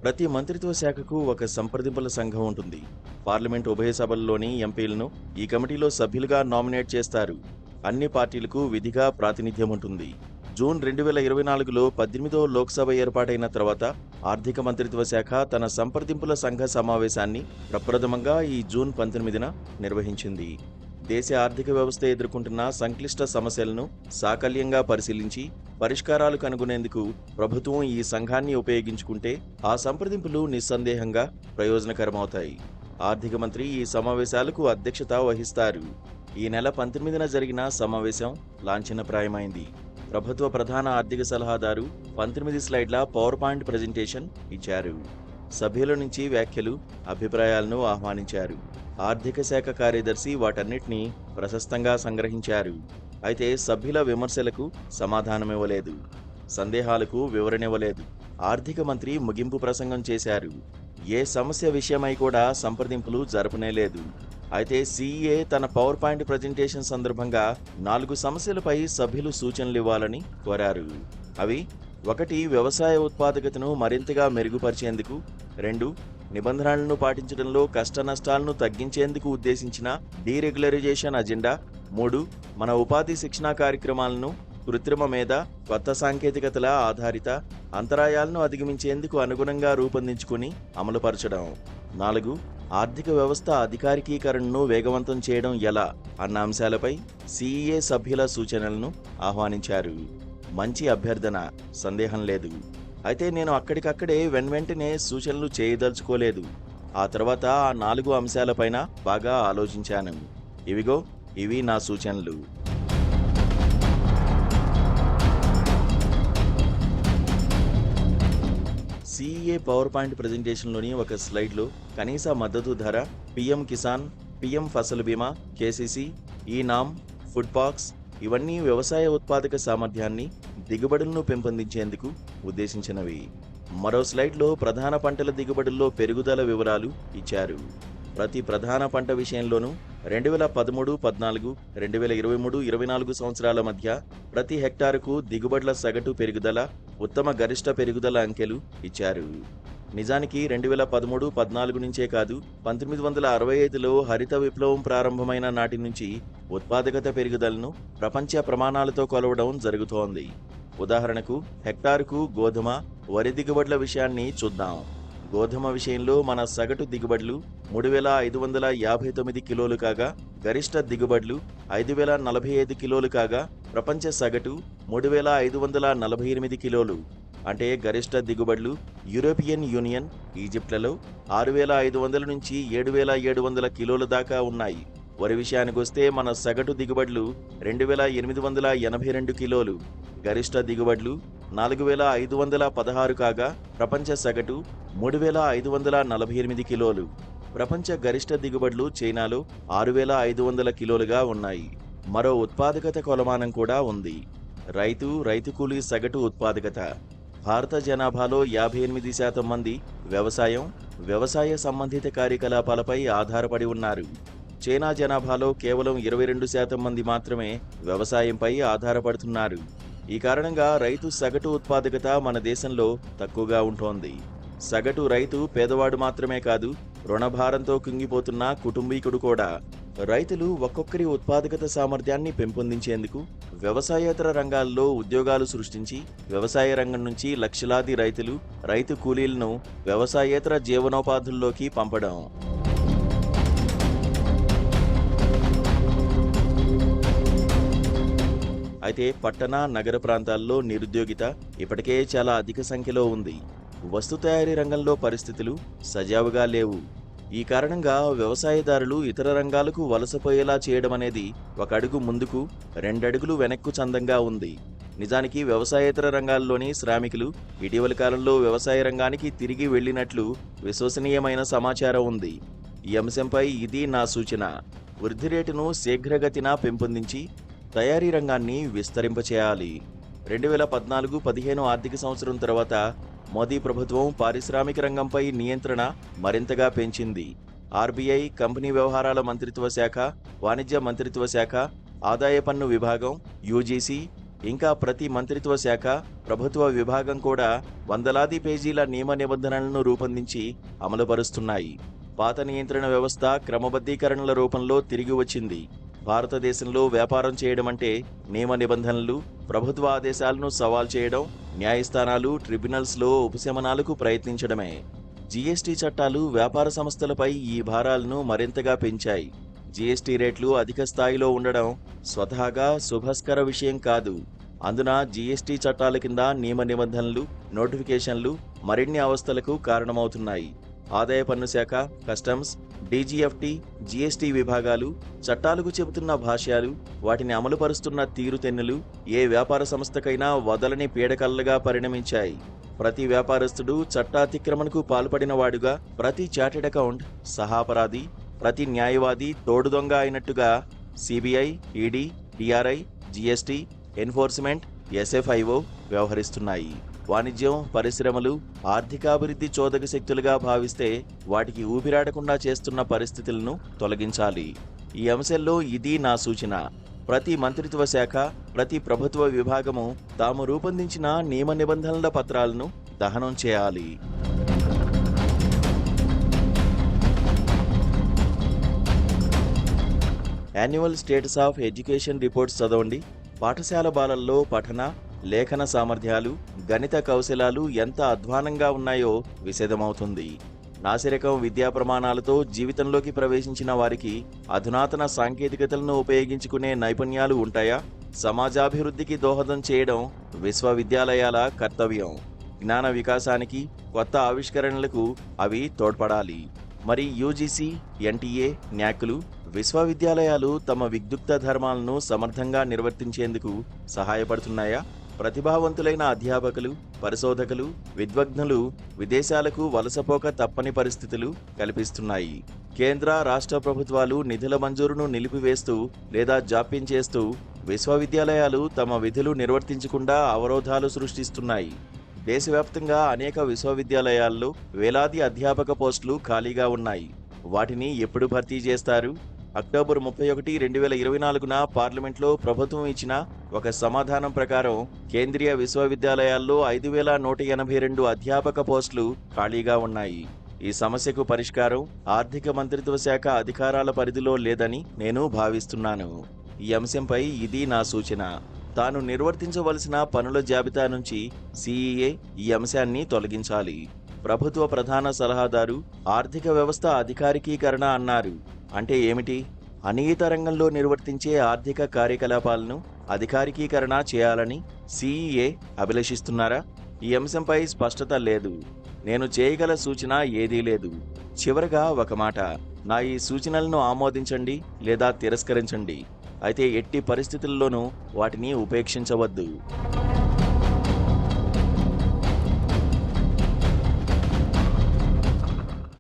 ప్రతి మంత్రిత్వ శాఖకు ఒక సంప్రదింపుల సంఘం ఉంటుంది. పార్లమెంట్ ఉభయ సభల్లోని ఎంపీలను ఈ కమిటీలో సభ్యులుగా నామినేట్ చేస్తారు. అన్ని పార్టీలకు విధిగా ప్రాతినిధ్యం ఉంటుంది. జూన్ 2024లో 18వ లోక్సభ ఏర్పాటైన తర్వాత ఆర్థిక మంత్రిత్వ శాఖ తన సంప్రదింపుల సంఘ సమావేశాన్ని ప్రప్రథమంగా ఈ జూన్ 19న నిర్వహించింది. దేశ ఆర్థిక వ్యవస్థ ఎదుర్కొంటున్న సంక్లిష్ట సమస్యలను సాకల్యంగా పరిశీలించి పరిష్కారాలు కనుగొనేందుకు ప్రభుత్వం ఈ సంఘాన్ని ఉపయోగించుకుంటే ఆ సంప్రదింపులు నిస్సందేహంగా ప్రయోజనకరమవుతాయి. ఆర్థిక మంత్రి ఈ సమావేశాలకు అధ్యక్షత వహిస్తారు. ఈ నెల 19న జరిగిన సమావేశం లాంఛనప్రాయమైంది. ప్రభుత్వ ప్రధాన ఆర్థిక సలహాదారు 19 స్లైడ్ల పవర్ పాయింట్ ప్రెజెంటేషన్ ఇచ్చారు. సభ్యుల నుంచి వ్యాఖ్యలు, అభిప్రాయాలను ఆహ్వానించారు. ఆర్థిక శాఖ కార్యదర్శి వాటన్నిటినీ ప్రశస్తంగా సంగ్రహించారు. అయితే సభ్యుల విమర్శలకు సమాధానమివ్వలేదు, సందేహాలకు వివరణివ్వలేదు. ఆర్థిక మంత్రి ముగింపు ప్రసంగం చేశారు. ఏ సమస్య విషయమై కూడా సంప్రదింపులు జరపనేలేదు. అయితే సీఈఏ తన పవర్ పాయింట్ ప్రజెంటేషన్ సందర్భంగా 4 సమస్యలపై సభ్యులు సూచనలివ్వాలని కోరారు. అవి: 1. వ్యవసాయ ఉత్పాదకతను మరింతగా మెరుగుపరిచేందుకు. 2. నిబంధనలను పాటించడంలో కష్టనష్టాలను తగ్గించేందుకు ఉద్దేశించిన డీరెగ్యులరైజేషన్ అజెండా. 3. మన ఉపాధి శిక్షణా కార్యక్రమాలను కృత్రిమ మేధ, కొత్త సాంకేతికతల ఆధారిత అంతరాయాలను అధిగమించేందుకు అనుగుణంగా రూపొందించుకుని అమలుపరచడం. 4. ఆర్థిక వ్యవస్థ అధికారికీకరణను వేగవంతం చేయడం ఎలా అన్న అంశాలపై సీఈఏ సభ్యుల సూచనలను ఆహ్వానించారు. మంచి అభ్యర్థన, సందేహం లేదు. అయితే నేను అక్కడికక్కడే వెంటనే సూచనలు చేయదలుచుకోలేదు. ఆ తర్వాత ఆ 4 అంశాలపైన బాగా ఆలోచించాను. ఇవి నా సూచనలు. సీఈఏ పవర్ పాయింట్ ప్రజెంటేషన్లోని ఒక స్లైడ్లో కనీస మద్దతు ధర, పీఎం కిసాన్, పీఎం ఫసల్ బీమా, కేసీసీ, ఈనామ్, ఫుడ్ పార్క్స్ ఇవన్నీ వ్యవసాయ ఉత్పాదక సామర్థ్యాన్ని, దిగుబడులను పెంపొందించేందుకు ఉద్దేశించినవి. మరో స్లైడ్లో ప్రధాన పంటల దిగుబడుల్లో పెరుగుదల వివరాలు ఇచ్చారు. ప్రతి ప్రధాన పంట విషయంలోనూ 2013-14, 2023-24 సంవత్సరాల మధ్య ప్రతి హెక్టారుకు దిగుబడుల సగటు పెరుగుదల, ఉత్తమ గరిష్ట పెరుగుదల అంకెలు ఇచ్చారు. నిజానికి 2013-14 నుంచే కాదు, 1965లో హరిత విప్లవం ప్రారంభమైన నాటి నుంచి ఉత్పాదకత పెరుగుదలను ప్రపంచ ప్రమాణాలతో కొలవడం జరుగుతోంది. ఉదాహరణకు హెక్టారుకు గోధుమ, వరి దిగుబడుల విషయాన్ని చూద్దాం. గోధుమ విషయంలో మన సగటు దిగుబడులు 3559 కిలోలు కాగా, గరిష్ట దిగుబడులు 5045 కిలోలు కాగా, ప్రపంచ సగటు 3548 కిలోలు. అంటే గరిష్ట దిగుబడులు యూరోపియన్ యూనియన్, ఈజిప్ట్లలో 6500 నుంచి 7700 కిలోల దాకా ఉన్నాయి. వరి విషయానికొస్తే మన సగటు దిగుబడులు 2882 కిలోలు, గరిష్ట దిగుబడులు 4516 కాగా, ప్రపంచ సగటు 3548 కిలోలు. ప్రపంచ గరిష్ట దిగుబడులు చైనాలో 6500 కిలోలుగా ఉన్నాయి. మరో ఉత్పాదకత కొలమానం కూడా ఉంది. రైతు కూలీ సగటు ఉత్పాదకత. భారత జనాభాలో 58% మంది వ్యవసాయ సంబంధిత కార్యకలాపాలపై ఆధారపడి ఉన్నారు. చైనా జనాభాలో కేవలం 22% మంది మాత్రమే వ్యవసాయంపై ఆధారపడుతున్నారు. ఈ కారణంగా రైతు సగటు ఉత్పాదకత మన దేశంలో తక్కువగా ఉంటోంది. సగటు రైతు పేదవాడు మాత్రమే కాదు, రుణభారంతో కుంగిపోతున్న కుటుంబీకుడు కూడా. రైతులు ఒక్కొక్కరి ఉత్పాదకత సామర్థ్యాన్ని పెంపొందించేందుకు వ్యవసాయేతర రంగాల్లో ఉద్యోగాలు సృష్టించి వ్యవసాయ రంగం నుంచి లక్షలాది రైతు కూలీలను వ్యవసాయేతర జీవనోపాధుల్లోకి పంపడం. అయితే పట్టణ, నగర ప్రాంతాల్లో నిరుద్యోగిత ఇప్పటికే చాలా అధిక సంఖ్యలో ఉంది. వస్తు తయారీ రంగంలో పరిస్థితులు సజావుగా లేవు. ఈ కారణంగా వ్యవసాయదారులు ఇతర రంగాలకు వలసపోయేలా చేయడం అనేది 1 అడుగు ముందుకు 2 అడుగులు వెనక్కు చందంగా ఉంది. నిజానికి వ్యవసాయేతర రంగాల్లోని శ్రామికులు ఇటీవలి కాలంలో వ్యవసాయ రంగానికి తిరిగి వెళ్లినట్లు విశ్వసనీయమైన సమాచారం ఉంది. ఈ అంశంపై ఇది నా సూచన. వృద్ధి రేటును శీఘ్రగతిన పెంపొందించి తయారీ రంగాన్ని విస్తరింపచేయాలి. 2014-15 ఆర్థిక సంవత్సరం తర్వాత మోదీ ప్రభుత్వం పారిశ్రామిక రంగంపై నియంత్రణ మరింతగా పెంచింది. ఆర్బీఐ, కంపెనీ వ్యవహారాల మంత్రిత్వ శాఖ, వాణిజ్య మంత్రిత్వ శాఖ, ఆదాయ పన్ను విభాగం, యూజీసీ, ఇంకా ప్రతి మంత్రిత్వ శాఖ, ప్రభుత్వ విభాగం కూడా వందలాది పేజీల నియమ నిబంధనలను రూపొందించి అమలుపరుస్తున్నాయి. పాత నియంత్రణ వ్యవస్థ క్రమబద్ధీకరణల రూపంలో తిరిగి వచ్చింది. భారతదేశంలో వ్యాపారం చేయడం అంటే నియమ నిబంధనలు, ప్రభుత్వ ఆదేశాలను సవాల్ చేయడం, న్యాయస్థానాలు, ట్రిబ్యునల్స్లో ఉపశమనాలకు ప్రయత్నించడమే. జీఎస్టీ చట్టాలు వ్యాపార సంస్థలపై ఈ భారాలను మరింతగా పెంచాయి. జీఎస్టీ రేట్లు అధిక స్థాయిలో ఉండడం స్వతహాగా శుభస్కర విషయం కాదు. అందున జీఎస్టీ చట్టాల కింద నియమ నిబంధనలు, నోటిఫికేషన్లు మరిన్ని అవస్థలకు కారణమవుతున్నాయి. ఆదాయ పన్ను శాఖ, కస్టమ్స్, డీజీఎఫ్టీ, జీఎస్టీ విభాగాలు చట్టాలకు చెబుతున్న భాష్యాలు, వాటిని అమలుపరుస్తున్న తీరుతెన్నులు ఏ వ్యాపార సంస్థకైనా వదలని పీడకలలుగా పరిణమించాయి. ప్రతి వ్యాపారస్తుడు చట్టాతిక్రమణకు పాల్పడినవాడుగా, ప్రతి చార్టెడ్ అకౌంట్ సహాపరాధి, ప్రతి న్యాయవాది తోడు దొంగ అయినట్టుగా CBI, ED, DRI, GST, enforcement, SFIO వ్యవహరిస్తున్నాయి. వాణిజ్యం, పరిశ్రమలు ఆర్థికాభివృద్ధి చోదక శక్తులుగా భావిస్తే వాటికి ఊపిరాడకుండా చేస్తున్న పరిస్థితులను తొలగించాలి. ఈ అంశంలో ఇది నా సూచన. ప్రతి మంత్రిత్వ శాఖ, ప్రతి ప్రభుత్వ విభాగము తాము రూపొందించిన నియమ నిబంధనల పత్రాలను దహనం చేయాలి. Annual status of education reports చదవండి. పాఠశాల బాలల్లో పఠన, లేఖన సామర్థ్యాలు, గణిత కౌశలాలు ఎంత అధ్వానంగా ఉన్నాయో విశదమవుతుంది. నాసిరకం విద్యా ప్రమాణాలతో జీవితంలోకి ప్రవేశించిన వారికి అధునాతన సాంకేతికతలను ఉపయోగించుకునే నైపుణ్యాలు ఉంటాయా? సమాజాభివృద్ధికి దోహదం చేయడం విశ్వవిద్యాలయాల కర్తవ్యం. జ్ఞాన వికాసానికి, కొత్త ఆవిష్కరణలకు అవి తోడ్పడాలి. మరి యూజీసీ, ఎన్టీఏ, న్యాక్లు, విశ్వవిద్యాలయాలు తమ విద్యుక్త ధర్మాలను సమర్థంగా నిర్వర్తించేందుకు సహాయపడుతున్నాయా? ప్రతిభావంతులైన అధ్యాపకులు, పరిశోధకులు, విద్వజ్ఞులు విదేశాలకు వలసపోక తప్పని పరిస్థితులు కల్పిస్తున్నాయి. కేంద్ర, రాష్ట్ర ప్రభుత్వాలు నిధుల మంజూరును నిలిపివేస్తూ లేదా జాప్యం చేస్తూ విశ్వవిద్యాలయాలు తమ విధులు నిర్వర్తించకుండా అవరోధాలు సృష్టిస్తున్నాయి. దేశవ్యాప్తంగా అనేక విశ్వవిద్యాలయాల్లో వేలాది అధ్యాపక పోస్టులు ఖాళీగా ఉన్నాయి. వాటిని ఎప్పుడు భర్తీ చేస్తారు? అక్టోబర్ 31, 2024న పార్లమెంట్లో ప్రభుత్వం ఇచ్చిన ఒక సమాధానం ప్రకారం కేంద్రీయ విశ్వవిద్యాలయాల్లో 5,182 అధ్యాపక పోస్టులు ఖాళీగా ఉన్నాయి. ఈ సమస్యకు పరిష్కారం ఆర్థిక మంత్రిత్వ శాఖ అధికారాల పరిధిలో లేదని నేను భావిస్తున్నాను. ఈ అంశంపై ఇది నా సూచన. తాను నిర్వర్తించవలసిన పనుల జాబితా నుంచి సిఈఏ ఈ అంశాన్ని తొలగించాలి. ప్రభుత్వ ప్రధాన సలహాదారు ఆర్థిక వ్యవస్థ అధికారికీకరణ అన్నారు. అంటే ఏమిటి? అనియత రంగంలో నిర్వర్తించే ఆర్థిక కార్యకలాపాలను అధికారికీకరణ చేయాలని సిఈఏ అభిలషిస్తున్నారా? ఈ అంశంపై స్పష్టత లేదు. నేను చేయగల సూచన ఏదీ లేదు. చివరగా ఒక మాట, నా ఈ సూచనలను ఆమోదించండి లేదా తిరస్కరించండి. అయితే ఎట్టి పరిస్థితుల్లోనూ వాటిని ఉపేక్షించవద్దు.